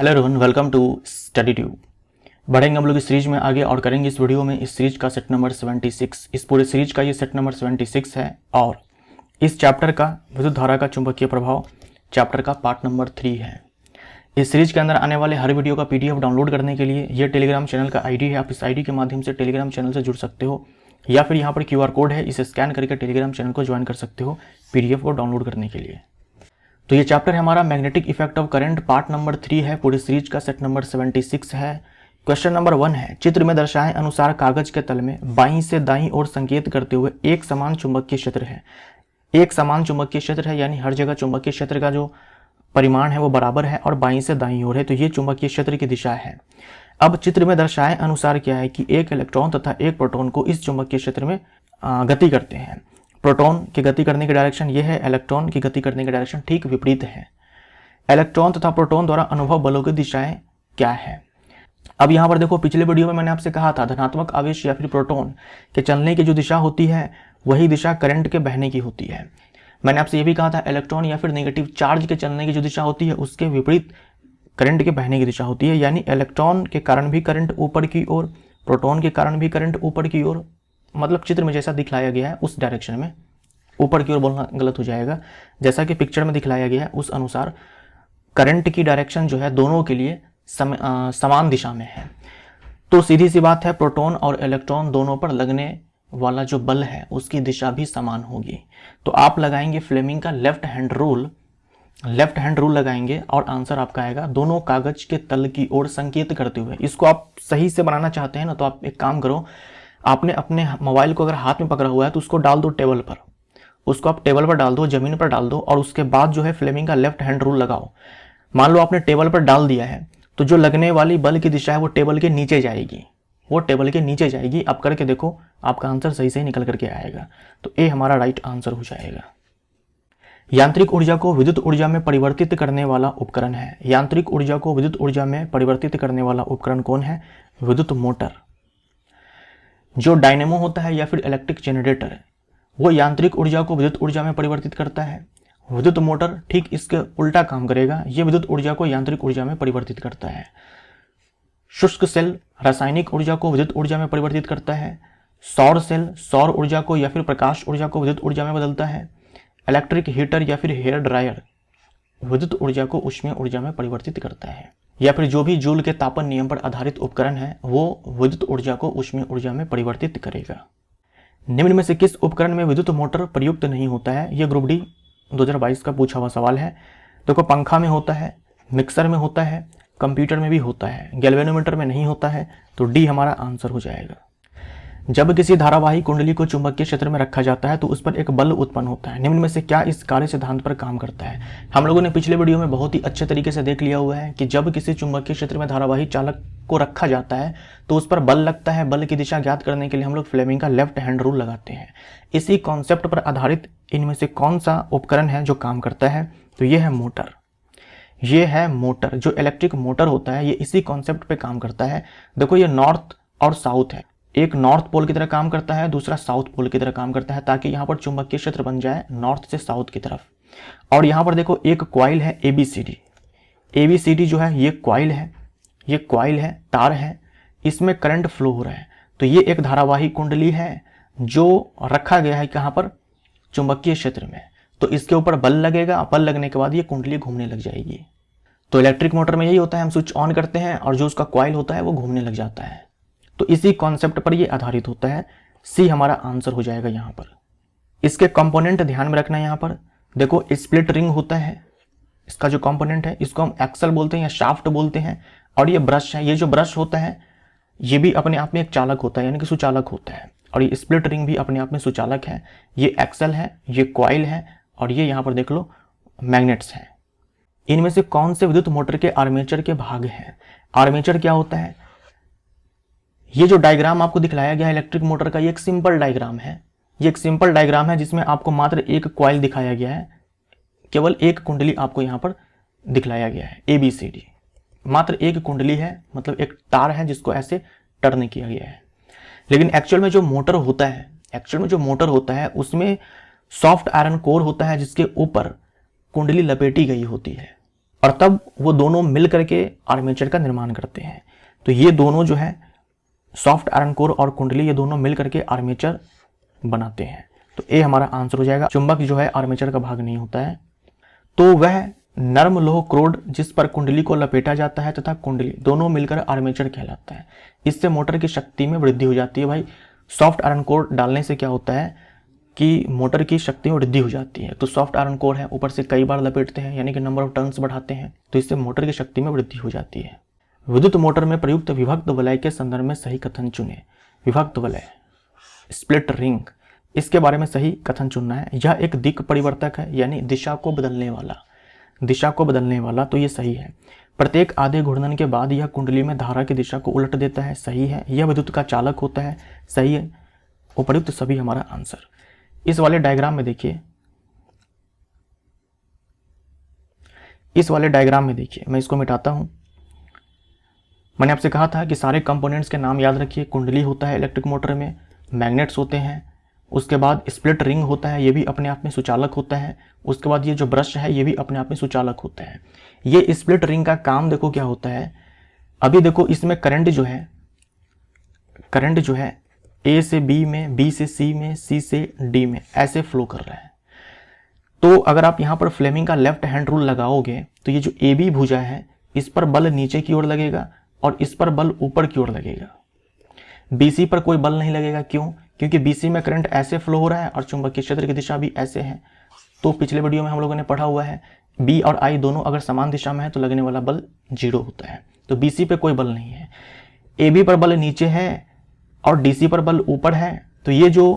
Hello everyone, welcome to study tube. बढ़ेंगे हम लोग इस सीरीज में आगे और करेंगे इस वीडियो में इस सीरीज का सेट नंबर 76। इस पूरे सीरीज का ये सेट नंबर 76 है और इस चैप्टर का विद्युत धारा का चुंबकीय प्रभाव चैप्टर का पार्ट नंबर 3 है। इस सीरीज के अंदर आने वाले हर वीडियो का PDF डाउनलोड करने के लिए ये टेलीग्राम चैनल का ID है। आप इस ID के माध्यम से टेलीग्राम चैनल से जुड़ सकते हो या फिर यहाँ पर QR कोड है, इसे स्कैन करके टेलीग्राम चैनल को ज्वाइन कर सकते हो PDF को डाउनलोड करने के लिए। तो ये चैप्टर है हमारा magnetic effect of current, part number 3 है। पूरी सीरीज का सेट नंबर 76 है। क्वेश्चन नंबर 1 है, चित्र में दर्शाए अनुसार कागज के तल में बाईं से दाईं ओर संकेत करते हुए एक समान चुंबकीय क्षेत्र है। एक समान चुंबकीय क्षेत्र है यानी हर जगह चुंबकीय क्षेत्र का जो परिमाण है वो बराबर है और बाईं से दाईं ओर है, तो ये चुंबकीय क्षेत्र की दिशा है। अब चित्र में दर्शाए अनुसार क्या है कि एक इलेक्ट्रॉन तथा एक प्रोटॉन को इस चुंबकीय क्षेत्र में गति करते हैं। प्रोटॉन की गति करने की डायरेक्शन ये है, इलेक्ट्रॉन की गति करने की डायरेक्शन ठीक विपरीत है। इलेक्ट्रॉन तथा प्रोटॉन द्वारा अनुभव बलों की दिशाएं क्या है। अब यहाँ पर देखो, पिछले वीडियो में मैंने आपसे कहा था धनात्मक आवेश या फिर प्रोटॉन के चलने की जो दिशा होती है वही दिशा करंट के बहने की होती है। मैंने आपसे ये भी कहा था इलेक्ट्रॉन या फिर नेगेटिव चार्ज के चलने की जो दिशा होती है उसके विपरीत करंट के बहने की दिशा होती है। यानी इलेक्ट्रॉन के कारण भी करंट ऊपर की ओर, प्रोटॉन के कारण भी करंट ऊपर की ओर, मतलब चित्र में जैसा दिखलाया गया है उस डायरेक्शन में। ऊपर की ओर बोलना गलत हो जाएगा, जैसा कि पिक्चर में दिखलाया गया है उस अनुसार करंट की डायरेक्शन जो है दोनों के लिए समान दिशा में है। तो सीधी सी बात है, प्रोटॉन और इलेक्ट्रॉन दोनों पर लगने वाला जो बल है उसकी दिशा भी समान होगी। तो आप लगाएंगे फ्लेमिंग का लेफ्ट हैंड रूल लगाएंगे और आंसर आपका आएगा दोनों कागज के तल की ओर संकेत करते हुए। इसको आप सही से बनाना चाहते हैं ना, तो आप एक काम करो, आपने अपने मोबाइल को अगर हाथ में पकड़ा हुआ है तो उसको डाल दो टेबल पर, उसको आप टेबल पर डाल दो, जमीन पर डाल दो और उसके बाद जो है फ्लेमिंग का लेफ्ट हैंड रूल लगाओ। मान लो आपने टेबल पर डाल दिया है तो जो लगने वाली बल की दिशा है वो टेबल के नीचे जाएगी, वो टेबल के नीचे जाएगी। अब करके देखो, आपका आंसर सही से निकल करके आएगा। तो ए हमारा राइट आंसर हो जाएगा। यांत्रिक ऊर्जा को विद्युत ऊर्जा में परिवर्तित करने वाला उपकरण है। यांत्रिक ऊर्जा को विद्युत ऊर्जा में परिवर्तित करने वाला उपकरण कौन है? विद्युत मोटर। जो डायनेमो होता है या फिर इलेक्ट्रिक जनरेटर वो यांत्रिक ऊर्जा को विद्युत ऊर्जा में परिवर्तित करता है। विद्युत मोटर ठीक इसके उल्टा काम करेगा, ये विद्युत ऊर्जा को यांत्रिक ऊर्जा में परिवर्तित करता है। शुष्क सेल रासायनिक ऊर्जा को विद्युत ऊर्जा में परिवर्तित करता है। सौर सेल सौर ऊर्जा को या फिर प्रकाश ऊर्जा को विद्युत ऊर्जा में बदलता है। इलेक्ट्रिक हीटर या फिर हेयर ड्रायर विद्युत ऊर्जा को ऊष्मीय ऊर्जा में परिवर्तित करता है। या फिर जो भी जूल के तापन नियम पर आधारित उपकरण है वो विद्युत ऊर्जा को ऊष्मीय ऊर्जा में परिवर्तित करेगा। निम्न में से किस उपकरण में विद्युत मोटर प्रयुक्त नहीं होता है? यह ग्रुप डी 2022 का पूछा हुआ सवाल है। देखो, पंखा में होता है, मिक्सर में होता है, कंप्यूटर में भी होता है, गैल्वेनोमीटर में नहीं होता है। तो डी हमारा आंसर हो जाएगा। जब किसी धारावाही कुंडली को चुंबकीय क्षेत्र में रखा जाता है तो उस पर एक बल उत्पन्न होता है। निम्न में से क्या इस कार्य सिद्धांत पर काम करता है? हम लोगों ने पिछले वीडियो में बहुत ही अच्छे तरीके से देख लिया हुआ है कि जब किसी चुंबकीय क्षेत्र में धारावाही चालक को रखा जाता है तो उस पर बल लगता है। बल की दिशा ज्ञात करने के लिए हम लोग फ्लेमिंग का लेफ्ट हैंड रूल लगाते हैं। इसी कॉन्सेप्ट पर आधारित इनमें से कौन सा उपकरण है जो काम करता है? तो ये है मोटर। ये है मोटर। जो इलेक्ट्रिक मोटर होता है ये इसी कॉन्सेप्ट पे काम करता है। देखो, ये नॉर्थ और साउथ है, एक नॉर्थ पोल की तरह काम करता है, दूसरा साउथ पोल की तरह काम करता है, ताकि यहाँ पर चुंबकीय क्षेत्र बन जाए नॉर्थ से साउथ की तरफ। और यहाँ पर देखो एक कॉइल है ABCD जो है ये कॉइल है, ये कॉइल है, तार है, इसमें करंट फ्लो हो रहा है। तो ये एक धारावाही कुंडली है जो रखा गया है कहाँ पर? चुंबकीय क्षेत्र में। तो इसके ऊपर बल लगेगा, बल लगने के बाद ये कुंडली घूमने लग जाएगी। तो इलेक्ट्रिक मोटर में यही होता है, हम स्विच ऑन करते हैं और जो उसका कॉइल होता है वो घूमने लग जाता है। तो इसी कॉन्सेप्ट पर ये आधारित होता है। सी हमारा आंसर हो जाएगा यहाँ पर। इसके कंपोनेंट ध्यान में रखना है। यहाँ पर देखो, स्प्लिट रिंग होता है, इसका जो कंपोनेंट है इसको हम एक्सल बोलते हैं या शाफ्ट बोलते हैं। और ये ब्रश है, ये जो ब्रश होता है ये भी अपने आप में एक चालक होता है, यानी कि सुचालक होता है। और ये स्प्लिट रिंग भी अपने आप में सुचालक है। ये एक्सल है, ये कॉइल है और ये यहाँ पर देख लो मैग्नेट्स हैं। इनमें से कौन से विद्युत मोटर के आर्मेचर के भाग हैं? आर्मेचर क्या होता है? ये जो डायग्राम आपको दिखलाया गया है इलेक्ट्रिक मोटर का, ये एक सिंपल डायग्राम है। ये एक सिंपल डायग्राम है जिसमें आपको मात्र एक कॉइल दिखाया गया है, केवल एक कुंडली आपको यहाँ पर दिखलाया गया है ABCD। मात्र एक कुंडली है, मतलब एक तार है जिसको ऐसे टर्न किया गया है। लेकिन एक्चुअल में जो मोटर होता है उसमें सॉफ्ट आयरन कोर होता है जिसके ऊपर कुंडली लपेटी गई होती है। और तब वो दोनों मिल करके आर्मेचर का निर्माण करते हैं। तो ये दोनों जो है सॉफ्ट आयरन कोर और कुंडली, ये दोनों मिल करके आर्मेचर बनाते हैं। तो ए हमारा आंसर हो जाएगा। चुंबक जो है आर्मेचर का भाग नहीं होता है। तो वह नर्म लोह क्रोड जिस पर कुंडली को लपेटा जाता है तथा कुंडली दोनों मिलकर आर्मेचर कहलाता है। इससे मोटर की शक्ति में वृद्धि हो जाती है। भाई सॉफ्ट आयरन कोर डालने से क्या होता है कि मोटर की शक्ति में वृद्धि हो जाती है। तो सॉफ्ट आयरन कोर है, ऊपर से कई बार लपेटते हैं यानी कि नंबर ऑफ टर्न्स बढ़ाते हैं, तो इससे मोटर की शक्ति में वृद्धि हो जाती है। विद्युत मोटर में प्रयुक्त विभक्त वलय के संदर्भ में सही कथन चुने। विभक्त वलय, स्प्लिट रिंग, इसके बारे में सही कथन चुनना है। यह एक दिक् परिवर्तक है यानी दिशा को बदलने वाला, दिशा को बदलने वाला, तो ये सही है। प्रत्येक आधे घूर्णन के बाद यह कुंडली में धारा की दिशा को उलट देता है, सही है। यह विद्युत का चालक होता है, सही है। उपर्युक्त सभी हमारा आंसर। इस वाले डायग्राम में देखिए, इस वाले डायग्राम में देखिए, मैं इसको मिटाता हूं। मैंने आपसे कहा था कि सारे कंपोनेंट्स के नाम याद रखिए। कुंडली होता है इलेक्ट्रिक मोटर में, मैग्नेट्स होते हैं, उसके बाद स्प्लिट रिंग होता है, ये भी अपने आप में सुचालक होता है। उसके बाद ये जो ब्रश है ये भी अपने आप में सुचालक होता है। ये स्प्लिट रिंग का काम देखो क्या होता है। अभी देखो इसमें करंट जो है, करंट जो है ए से बी में, बी से सी में, सी से डी में ऐसे फ्लो कर रहा है। तो अगर आप यहाँ पर फ्लेमिंग का लेफ्ट हैंड रूल लगाओगे तो ये जो ए बी भुजा है इस पर बल नीचे की ओर लगेगा और इस पर बल ऊपर की ओर लगेगा। बीसी पर कोई बल नहीं लगेगा। क्यों? क्योंकि बीसी में करंट ऐसे फ्लो हो रहा है और चुंबकीय क्षेत्र की दिशा भी ऐसे है। तो पिछले वीडियो में हम लोगों ने पढ़ा हुआ है बी और आई दोनों अगर समान दिशा में है तो लगने वाला बल 0 होता है। तो बीसी पे कोई बल नहीं है। ए बी पर बल नीचे है और डीसी पर बल ऊपर है। तो ये जो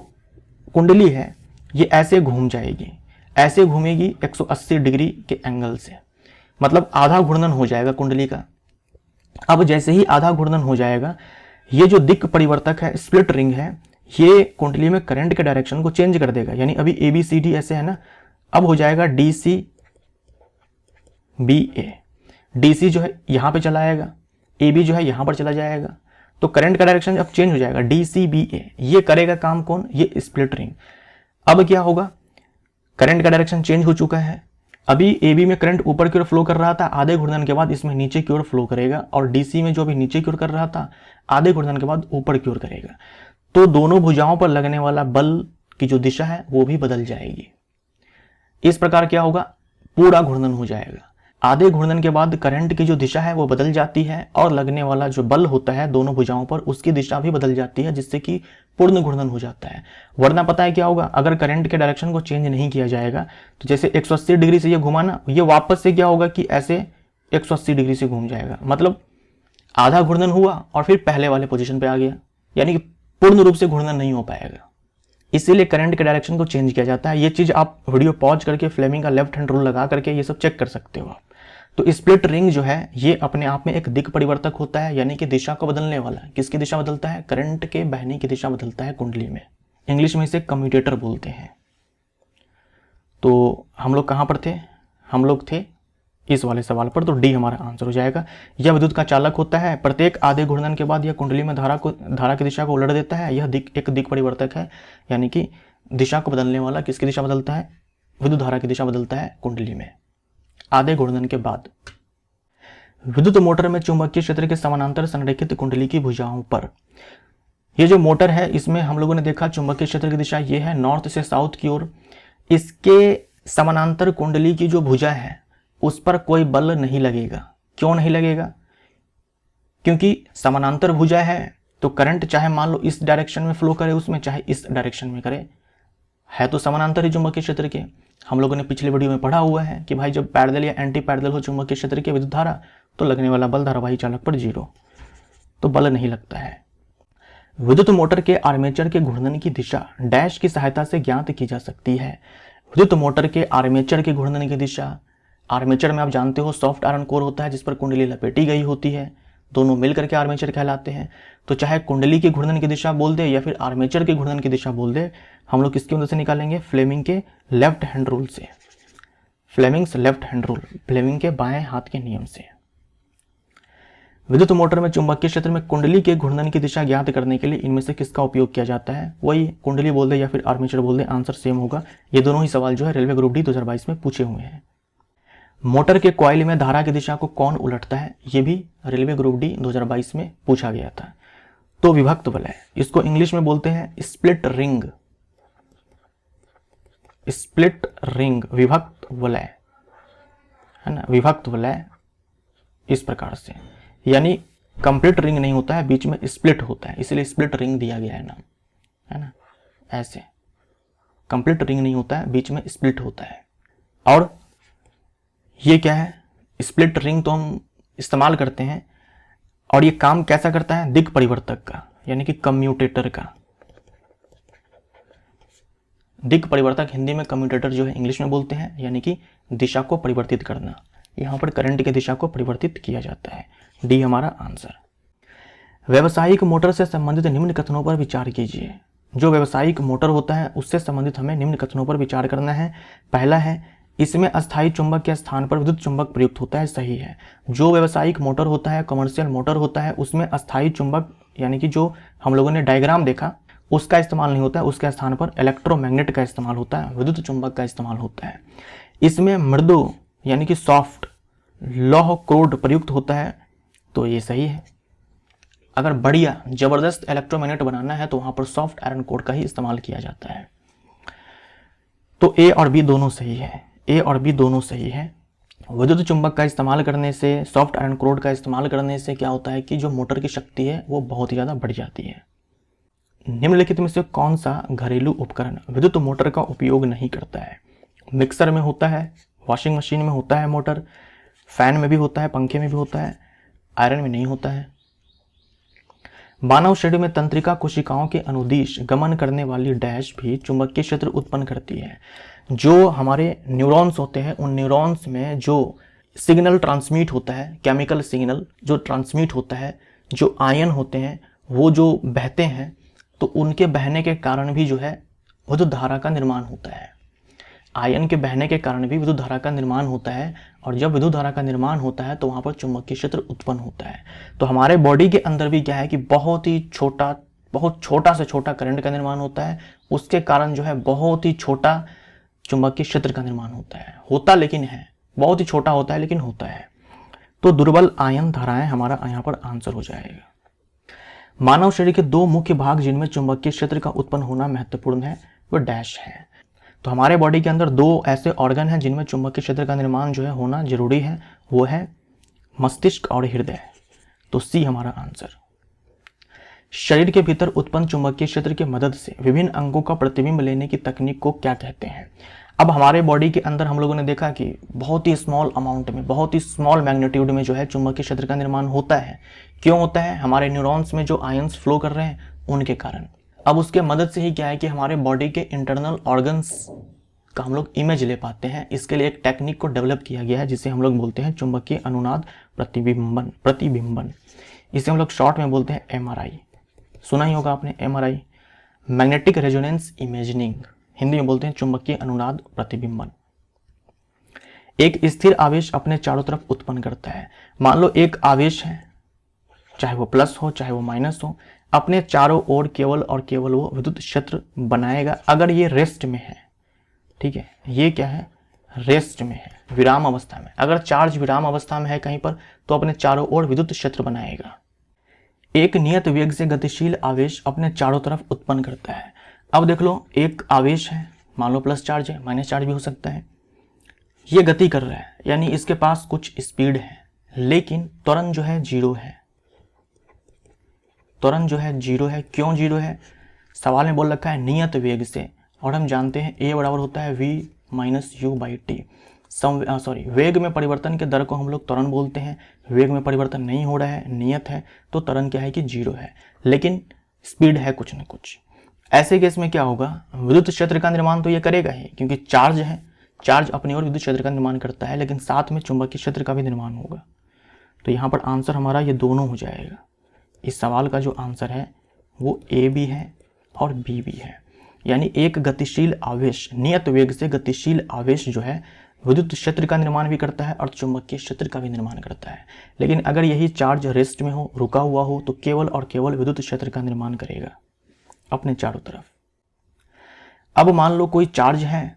कुंडली है ये ऐसे घूम जाएगी, ऐसे घूमेगी 180 डिग्री के एंगल से, मतलब आधा घूर्णन हो जाएगा कुंडली का। अब जैसे ही आधा घूर्णन हो जाएगा, ये जो दिक् परिवर्तक है, स्प्लिट रिंग है, ये कुंडली में करंट के डायरेक्शन को चेंज कर देगा। यानी अभी ए बी सी डी ऐसे है ना, अब हो जाएगा डी सी बी ए। डी सी जो है यहां पे चला आएगा, ए बी जो है यहां पर चला जाएगा। तो करंट का डायरेक्शन अब चेंज हो जाएगा, डी सी बी ए। ये करेगा काम कौन? ये स्प्लिट रिंग। अब क्या होगा? करंट का डायरेक्शन चेंज हो चुका है। अभी ए बी में करंट ऊपर की ओर फ्लो कर रहा था, आधे घूर्णन के बाद इसमें नीचे की ओर फ्लो करेगा, और डीसी में जो अभी नीचे की ओर कर रहा था आधे घूर्णन के बाद ऊपर की ओर करेगा। तो दोनों भुजाओं पर लगने वाला बल की जो दिशा है वो भी बदल जाएगी। इस प्रकार क्या होगा? पूरा घूर्णन हो जाएगा। आधे घूर्णन के बाद करंट की जो दिशा है वो बदल जाती है और लगने वाला जो बल होता है दोनों भुजाओं पर उसकी दिशा भी बदल जाती है, जिससे कि पूर्ण घूर्णन हो जाता है। वरना पता है क्या होगा? अगर करंट के डायरेक्शन को चेंज नहीं किया जाएगा तो जैसे 180 डिग्री से ये घुमाना, ये वापस से क्या होगा कि ऐसे 180 डिग्री से घूम जाएगा। मतलब आधा घूर्णन हुआ और फिर पहले वाले पोजीशन पे आ गया, यानी कि पूर्ण रूप से घूर्णन नहीं हो पाएगा। इसीलिए करंट के डायरेक्शन को चेंज किया जाता है। ये चीज आप वीडियो पॉज करके फ्लेमिंग का लेफ्ट हैंड रूल लगा करके ये सब चेक कर सकते हो आप। तो स्प्लिट रिंग जो है ये अपने आप में एक दिक् परिवर्तक होता है, यानी कि दिशा को बदलने वाला। किसकी दिशा बदलता है? करंट के बहने की दिशा बदलता है कुंडली में। इंग्लिश में इसे कम्यूटेटर बोलते हैं। तो हम लोग कहां पर थे? हम लोग थे इस वाले सवाल पर। तो डी हमारा आंसर हो जाएगा। यह विद्युत का चालक होता है। प्रत्येक आधे घूर्णन के बाद यह कुंडली में धारा की दिशा को उलट देता है। यह एक दिक् परिवर्तक है, यानी कि दिशा को बदलने वाला। किसकी दिशा बदलता है? विद्युत धारा की दिशा बदलता है कुंडली में आधे घूर्णन के बाद। विद्युत मोटर में चुंबकीय क्षेत्र के समानांतर संरेखित कुंडली की भुजाओं पर, ये जो मोटर है इसमें हम लोगों ने देखा चुंबकीय क्षेत्र की दिशा ये है नॉर्थ से साउथ की ओर। इसके समानांतर कुंडली की जो भुजा है उस पर कोई बल नहीं लगेगा। क्यों नहीं लगेगा? क्योंकि समानांतर भुजा है तो करंट चाहे मान लो इस डायरेक्शन में फ्लो करे उसमें, चाहे इस डायरेक्शन में करे, है तो समानांतर ही चुंबकीय क्षेत्र के। हम लोगों ने पिछले वीडियो में पढ़ा हुआ है कि भाई जब पैरेलल या एंटी पैरेलल हो चुंबकीय क्षेत्र की विद्युत धारा तो लगने वाला बल धारावाही चालक पर 0, तो बल नहीं लगता है। विद्युत मोटर के आर्मेचर के घूर्णन की दिशा डैश की सहायता से ज्ञात की जा सकती है। विद्युत मोटर के आर्मेचर के घूर्णन की दिशा, आर्मेचर में आप जानते हो सॉफ्ट आयरन कोर होता है जिस पर कुंडली लपेटी गई होती है, दोनों मिलकर के आर्मेचर कहलाते हैं। तो चाहे कुंडली की घूर्णन की दिशा बोल दे या फिर आर्मेचर की घूर्णन की दिशा बोल दे, हम लोग किसकी मदद से निकालेंगे? फ्लेमिंग के लेफ्ट हैंड रूल से। Fleming's left hand rule, Fleming के बाएं हाथ के नियम से। विद्युत मोटर में चुंबकीय क्षेत्र में कुंडली के घूर्णन की दिशा ज्ञात करने के लिए इनमें से किसका उपयोग किया जाता है? वही कुंडली बोल दे या फिर आर्मेचर बोल दे, आंसर सेम होगा। ये दोनों ही सवाल जो है रेलवे ग्रुप डी 2022 में पूछे हुए हैं। मोटर के कॉइल में धारा की दिशा को कौन उलटता है? ये भी रेलवे ग्रुप डी 2022 में पूछा गया था। तो विभक्त वलय, इसको इंग्लिश में बोलते हैं स्प्लिट रिंग। स्प्लिट रिंग, विभक्त वलय, है ना, विभक्त वलय इस प्रकार से, यानी कंप्लीट रिंग नहीं होता है, बीच में स्प्लिट होता है, इसलिए स्प्लिट रिंग दिया गया है नाम, है ना। ऐसे कंप्लीट रिंग नहीं होता है, बीच में स्प्लिट होता है। और ये क्या है? स्प्लिट रिंग तो हम इस्तेमाल करते हैं, और ये काम कैसा करता है? दिक् परिवर्तक का, यानी कि कम्यूटेटर का। दिक् परिवर्तक हिंदी में, कम्यूटेटर जो है इंग्लिश में बोलते हैं, यानी कि दिशा को परिवर्तित करना। यहाँ पर करंट की दिशा को परिवर्तित किया जाता है। डी हमारा आंसर। व्यावसायिक मोटर से संबंधित निम्न कथनों पर विचार कीजिए। जो व्यावसायिक मोटर होता है उससे संबंधित हमें निम्न कथनों पर विचार करना है। पहला है, इसमें अस्थायी चुंबक के स्थान पर विद्युत चुंबक प्रयुक्त होता है। सही है। जो व्यावसायिक मोटर होता है, कमर्शियल मोटर होता है, उसमें अस्थायी चुंबक, यानी कि जो हम लोगों ने डायग्राम देखा, उसका इस्तेमाल नहीं होता है। उसके स्थान पर इलेक्ट्रोमैग्नेट का इस्तेमाल होता है, विद्युत चुंबक का इस्तेमाल होता है। इसमें मृदु यानी कि सॉफ्ट लौह क्रोड प्रयुक्त होता है। तो ये सही है। अगर बढ़िया जबरदस्त इलेक्ट्रोमैग्नेट बनाना है तो वहां पर सॉफ्ट आयरन कोड का ही इस्तेमाल किया जाता है। तो ए और बी दोनों सही है। ए और बी दोनों सही है। विद्युत चुंबक का इस्तेमाल करने से, सॉफ्ट आयरन कोड का इस्तेमाल करने से क्या होता है कि जो मोटर की शक्ति है वो बहुत ही ज़्यादा बढ़ जाती है। निम्नलिखित में से कौन सा घरेलू उपकरण विद्युत मोटर का उपयोग नहीं करता है? मिक्सर में होता है, वॉशिंग मशीन में होता है मोटर, फैन में भी होता है, पंखे में भी होता है, आयरन में नहीं होता है। मानव शरीर में तंत्रिका कोशिकाओं के अनुदिश गमन करने वाली डैश भी चुंबकीय क्षेत्र उत्पन्न करती है। जो हमारे न्यूरॉन्स होते हैं, उन न्यूरॉन्स में जो सिग्नल ट्रांसमिट होता है, केमिकल सिग्नल जो ट्रांसमिट होता है, जो आयन होते हैं वो जो बहते हैं, तो उनके बहने के कारण भी जो है विद्युत धारा का निर्माण होता है। आयन के बहने के कारण भी विद्युत धारा का निर्माण होता है, और जब विद्युत धारा का निर्माण होता है तो वहाँ पर चुंबकीय क्षेत्र उत्पन्न होता है। तो हमारे बॉडी के अंदर भी क्या है कि बहुत छोटा से छोटा करंट का निर्माण होता है, उसके कारण जो है बहुत ही छोटा चुंबकीय क्षेत्र का निर्माण होता है। होता लेकिन है, बहुत ही छोटा होता है लेकिन होता है। तो दुर्बल आयन धाराएं हमारा यहाँ पर आंसर हो जाएगा। मानव शरीर के दो मुख्य भाग जिनमें चुंबकीय क्षेत्र का उत्पन्न होना महत्वपूर्ण है वो डैश है। तो हमारे बॉडी के अंदर दो ऐसे ऑर्गन हैं जिनमें चुंबकीय क्षेत्र का निर्माण जो है होना जरूरी है, वो है मस्तिष्क और हृदय। तो सी हमारा आंसर। शरीर के भीतर उत्पन्न चुंबकीय क्षेत्र की मदद से विभिन्न अंगों का प्रतिबिंब लेने की तकनीक को क्या कहते हैं? अब हमारे बॉडी के अंदर हम लोगों ने देखा कि बहुत ही स्मॉल अमाउंट में, बहुत ही स्मॉल मैग्नीट्यूड में जो है चुंबकीय क्षेत्र का निर्माण होता है। क्यों होता है? हमारे न्यूरॉन्स में जो आयंस फ्लो कर रहे हैं उनके कारण। अब उसके मदद से ही क्या है कि हमारे बॉडी के इंटरनल ऑर्गन्स का हम लोग इमेज ले पाते हैं। इसके लिए एक टेक्निक को डेवलप किया गया है जिसे हम लोग बोलते हैं चुंबकीय अनुनाद प्रतिबिंबन। इसे हम लोग शॉर्ट में बोलते हैं MRI। सुना ही होगा आपने MRI, magnetic resonance imaging, Hindi में बोलते हैं चुंबकीय अनुनाद प्रतिबिंबन। एक स्थिर आवेश अपने चारों तरफ उत्पन्न करता है। मान लो एक आवेश है, चाहे वो प्लस हो चाहे वो माइनस हो, अपने चारों ओर केवल और केवल वो विद्युत क्षेत्र बनाएगा अगर ये रेस्ट में है। ठीक है, ये क्या है? रेस्ट में है, विराम अवस्था में। अगर चार्ज विराम अवस्था में है कहीं पर तो अपने चारों ओर विद्युत क्षेत्र बनाएगा। एक नियत वेग से गतिशील आवेश अपने चारों तरफ उत्पन्न करता है। अब देख लो, एक आवेश है, मान लो प्लस चार्ज है, माइनस चार्ज भी हो सकता है, ये गति कर रहा है, यानी इसके पास कुछ स्पीड है, लेकिन त्वरण जो है जीरो है। त्वरण जो है जीरो है। क्यों जीरो है? सवाल में बोल रखा है नियत वेग से, और हम जानते हैं A बराबर होता है V minus U by T. वेग में परिवर्तन के दर को हम लोग त्वरण बोलते हैं। वेग में परिवर्तन नहीं हो रहा है, नियत है, तो त्वरण क्या है कि जीरो है, लेकिन स्पीड है कुछ न कुछ। ऐसे केस में क्या होगा? विद्युत क्षेत्र का निर्माण तो ये करेगा ही, क्योंकि चार्ज है, चार्ज अपनी ओर विद्युत क्षेत्र का निर्माण करता है, लेकिन साथ में चुंबकीय क्षेत्र का भी निर्माण होगा। तो यहाँ पर आंसर हमारा ये दोनों हो जाएगा। इस सवाल का जो आंसर है वो A भी है और B भी है। यानी एक गतिशील आवेश, नियत वेग से गतिशील आवेश जो है विद्युत क्षेत्र का निर्माण भी करता है और चुंबकीय क्षेत्र का भी निर्माण करता है। लेकिन अगर यही चार्ज रेस्ट में हो, रुका हुआ हो, तो केवल और केवल विद्युत क्षेत्र का निर्माण करेगा अपने चारों तरफ। अब मान लो कोई चार्ज है,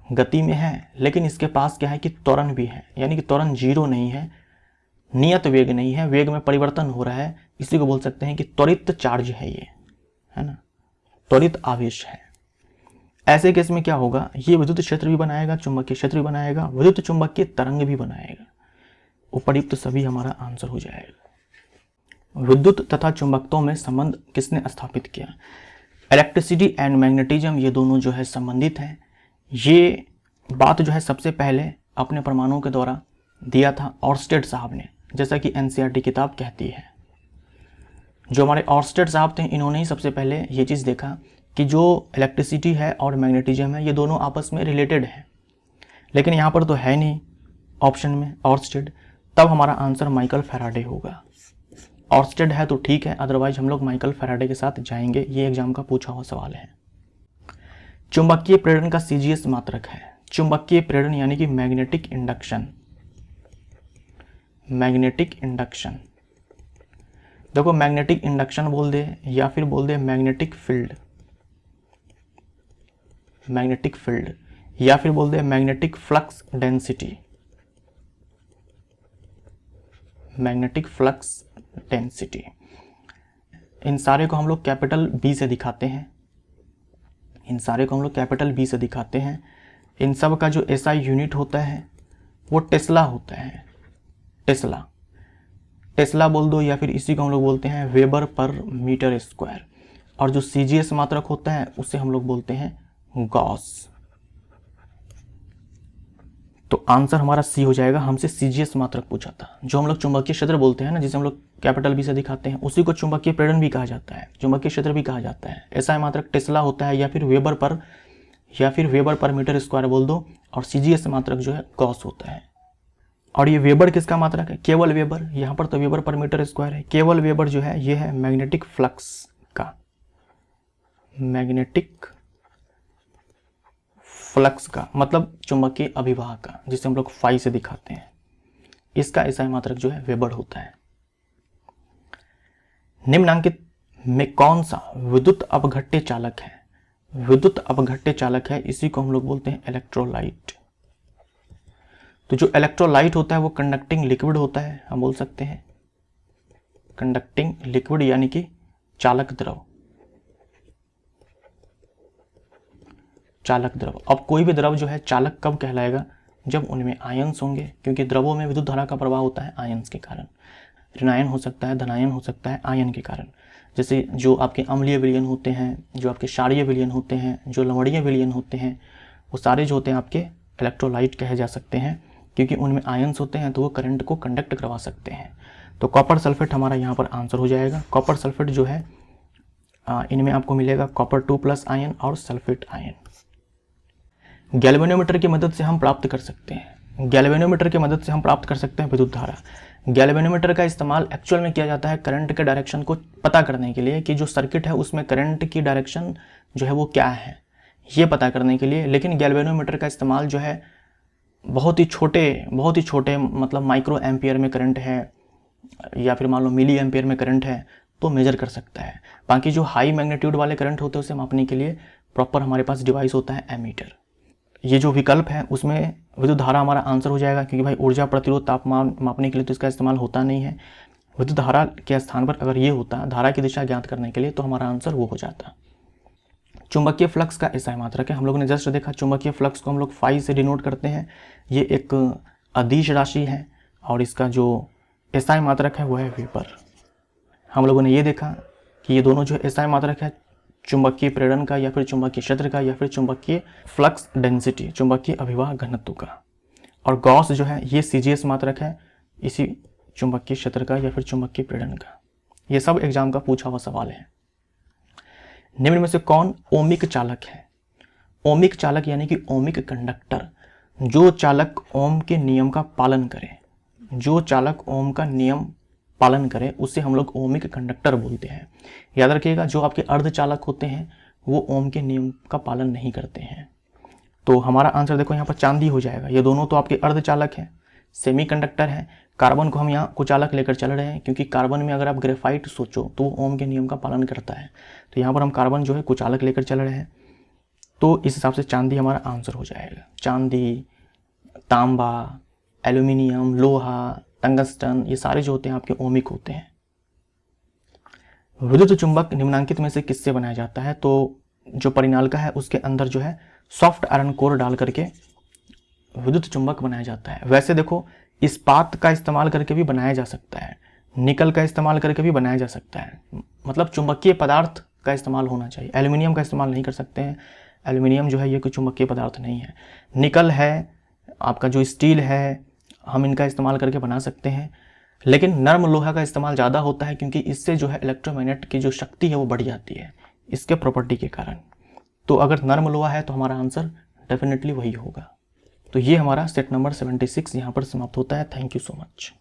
गति में है, लेकिन इसके पास क्या है कि त्वरण भी है, यानी कि त्वरण जीरो नहीं है, नियत वेग नहीं है, वेग में परिवर्तन हो रहा है। इसी को बोल सकते हैं कि त्वरित चार्ज है ये, है ना, त्वरित आवेश है। ऐसे केस में क्या होगा, ये विद्युत क्षेत्र भी बनाएगा, चुंबकीय क्षेत्र भी बनाएगा, विद्युत चुंबकीय तरंग भी बनाएगा। उपर्युक्त सभी हमारा आंसर हो जाएगा। विद्युत तथा चुंबकत्व में संबंध किसने स्थापित किया? इलेक्ट्रिसिटी एंड मैग्नेटिज्म, ये दोनों जो है संबंधित हैं। ये बात जो है सबसे पहले अपने प्रमाणों के द्वारा दिया था ऑर्स्टेड साहब ने, जैसा कि एनसीईआरटी किताब कहती है। जो हमारे ऑर्स्टेड साहब थे, इन्होंने ही सबसे पहले ये चीज़ देखा कि जो इलेक्ट्रिसिटी है और मैग्नेटिज्म है, ये दोनों आपस में रिलेटेड है। लेकिन यहाँ पर तो है नहीं ऑप्शन में ऑर्स्टेड, तब हमारा आंसर माइकल फैराडे होगा। ऑर्स्टेड है तो ठीक है, अदरवाइज हम लोग माइकल फैराडे के साथ जाएंगे। ये एग्जाम का पूछा हुआ सवाल है। चुंबकीय प्रेरण का सीजीएस मात्रक है। चुंबकीय प्रेरण यानी कि मैग्नेटिक इंडक्शन। मैग्नेटिक इंडक्शन, देखो मैग्नेटिक इंडक्शन बोल दे या फिर बोल दे मैग्नेटिक फील्ड, मैग्नेटिक फील्ड, या फिर बोल दे magnetic flux density, magnetic flux density. इन सारे को हम लोग कैपिटल बी से दिखाते हैं, इन सारे को हम लोग कैपिटल बी से दिखाते हैं। इन सब का जो एसआई यूनिट होता है वो टेस्ला होता है। टेस्ला, टेस्ला बोल दो, या फिर इसी को हम लोग बोलते हैं वेबर पर मीटर स्क्वायर। और जो सीजीएस मात्रक होता है उसे हम लोग बोलते हैं गॉस। तो आंसर हमारा सी हो जाएगा। हमसे सीजीएस मात्रक पूछा था। जो हम लोग चुंबकीय क्षेत्र बोलते हैं ना, जिसे हम लोग कैपिटल बी से दिखाते हैं, उसी को चुंबकीय प्रेरण भी कहा जाता है, चुंबकीय क्षेत्र भी कहा जाता है। एसआई मात्रक टेस्ला होता है, या फिर वेबर पर मीटर स्क्वायर बोल दो। और सीजीएस मात्रक जो है गॉस होता है। और ये वेबर किसका मात्रक है? केवल वेबर। यहाँ पर तो वेबर पर मीटर स्क्वायर है। केवल वेबर जो है ये है मैग्नेटिक फ्लक्स का, मैग्नेटिक फ्लक्स का मतलब चुंबकीय अभिवाह का, जिसे हम लोग फाई से दिखाते हैं। इसका एसआई मात्रक जो है वेबर होता है। निम्नांकित में कौन सा विद्युत अपघट्य चालक है? विद्युत अपघट्य चालक है, इसी को हम लोग बोलते हैं इलेक्ट्रोलाइट। तो जो इलेक्ट्रोलाइट होता है वो कंडक्टिंग लिक्विड होता है, हम बोल सकते हैं कंडक्टिंग लिक्विड, यानी कि चालक द्रव। चालक द्रव। अब कोई भी द्रव जो है चालक कब कहलाएगा? जब उनमें आयंस होंगे, क्योंकि द्रवों में विद्युत धारा का प्रवाह होता है आयंस के कारण। ऋणायन हो सकता है, धनायन हो सकता है आयन के कारण। जैसे जो आपके अम्लीय विलयन होते हैं, जो आपके क्षारीय विलयन होते हैं, जो लवणीय विलयन होते हैं, वो सारे जो होते हैं आपके इलेक्ट्रोलाइट कहे जा सकते हैं, क्योंकि उनमें आयंस होते हैं तो वो करंट को कंडक्ट करवा सकते हैं। तो कॉपर सल्फेट हमारा यहाँ पर आंसर हो जाएगा। कॉपर सल्फेट जो है इनमें आपको मिलेगा कॉपर 2+ आयन और सल्फेट आयन। गैल्वेनोमीटर की मदद से हम प्राप्त कर सकते हैं, गैल्वेनोमीटर की मदद से हम प्राप्त कर सकते हैं विद्युत धारा। गैल्वेनोमीटर का इस्तेमाल एक्चुअल में किया जाता है करंट के डायरेक्शन को पता करने के लिए, कि जो सर्किट है उसमें करंट की डायरेक्शन जो है वो क्या है, ये पता करने के लिए। लेकिन गैल्वेनोमीटर का इस्तेमाल जो है बहुत ही छोटे मतलब माइक्रो एम्पियर में करंट है, या फिर मान लो मिली एम्पियर में करंट है, तो मेजर कर सकता है। बाकी जो हाई मैग्नीट्यूड वाले करंट होते हैं उसे मापने के लिए प्रॉपर हमारे पास डिवाइस होता है एमीटर। ये जो विकल्प है उसमें विद्युत धारा हमारा आंसर हो जाएगा, क्योंकि भाई ऊर्जा प्रतिरोध तापमान मापने के लिए तो इसका इस्तेमाल होता नहीं है। विद्युत धारा के स्थान पर अगर ये होता धारा की दिशा ज्ञात करने के लिए, तो हमारा आंसर वो हो जाता। चुंबकीय फ्लक्स का एसआई मात्रक है। हम लोगों ने जस्ट देखा चुंबकीय फ्लक्स को हम लोग फाई से डिनोट करते हैं। ये एक अदिश राशि है और इसका जो एसआई मात्रक है वो है वेबर। हम लोगों ने ये देखा कि ये दोनों जो एसआई मात्रक है चुंबकीय प्रेरण का, या फिर चुंबकीय क्षेत्र का, या फिर चुंबकीय फ्लक्स डेंसिटी, चुंबकीय अभिवाह घनत्व का। और गॉस जो है ये सीजीएस मात्रक है इसी चुंबकीय क्षेत्र का या फिर चुंबकीय प्रेरण का। ये सब एग्जाम का पूछा हुआ सवाल है। निम्न में से कौन ओमिक चालक है? ओमिक चालक यानी कि ओमिक कंडक्टर, जो चालक ओम के नियम का पालन करे, जो चालक ओम का नियम पालन करे उसे हम लोग ओमिक कंडक्टर बोलते हैं। याद रखिएगा, जो आपके अर्धचालक होते हैं वो ओम के नियम का पालन नहीं करते हैं। तो हमारा आंसर देखो यहाँ पर चांदी हो जाएगा। ये दोनों तो आपके अर्धचालक हैं, सेमीकंडक्टर हैं। कार्बन को हम यहाँ कुचालक लेकर चल रहे हैं, क्योंकि कार्बन में अगर आप ग्रेफाइट सोचो तो वो ओम के नियम का पालन करता है। तो यहाँ पर हम कार्बन जो है कुचालक लेकर चल रहे हैं। तो इस हिसाब से चांदी हमारा आंसर हो जाएगा। चांदी, तांबा, एल्यूमिनियम, लोहा, टंगस्टन, ये सारे जो होते हैं आपके ओमिक होते हैं। विद्युत चुंबक निम्नांकित में से किससे बनाया जाता है? तो जो परिनालिका है उसके अंदर जो है सॉफ्ट आयरन कोर डाल करके विद्युत चुंबक बनाया जाता है। वैसे देखो, इस्पात का इस्तेमाल करके भी बनाया जा सकता है, निकल का इस्तेमाल करके भी बनाया जा सकता है, मतलब चुंबकीय पदार्थ का इस्तेमाल होना चाहिए। एल्यूमिनियम का इस्तेमाल नहीं कर सकते हैं, एल्यूमिनियम जो है ये कोई चुंबकीय पदार्थ नहीं है। निकल है, आपका जो स्टील है, हम इनका इस्तेमाल करके बना सकते हैं, लेकिन नर्म लोहा का इस्तेमाल ज़्यादा होता है क्योंकि इससे जो है इलेक्ट्रोमैग्नेट की जो शक्ति है वो बढ़ जाती है इसके प्रॉपर्टी के कारण। तो अगर नर्म लोहा है तो हमारा आंसर डेफिनेटली वही होगा। तो ये हमारा सेट नंबर 76 यहाँ पर समाप्त होता है। Thank you so much.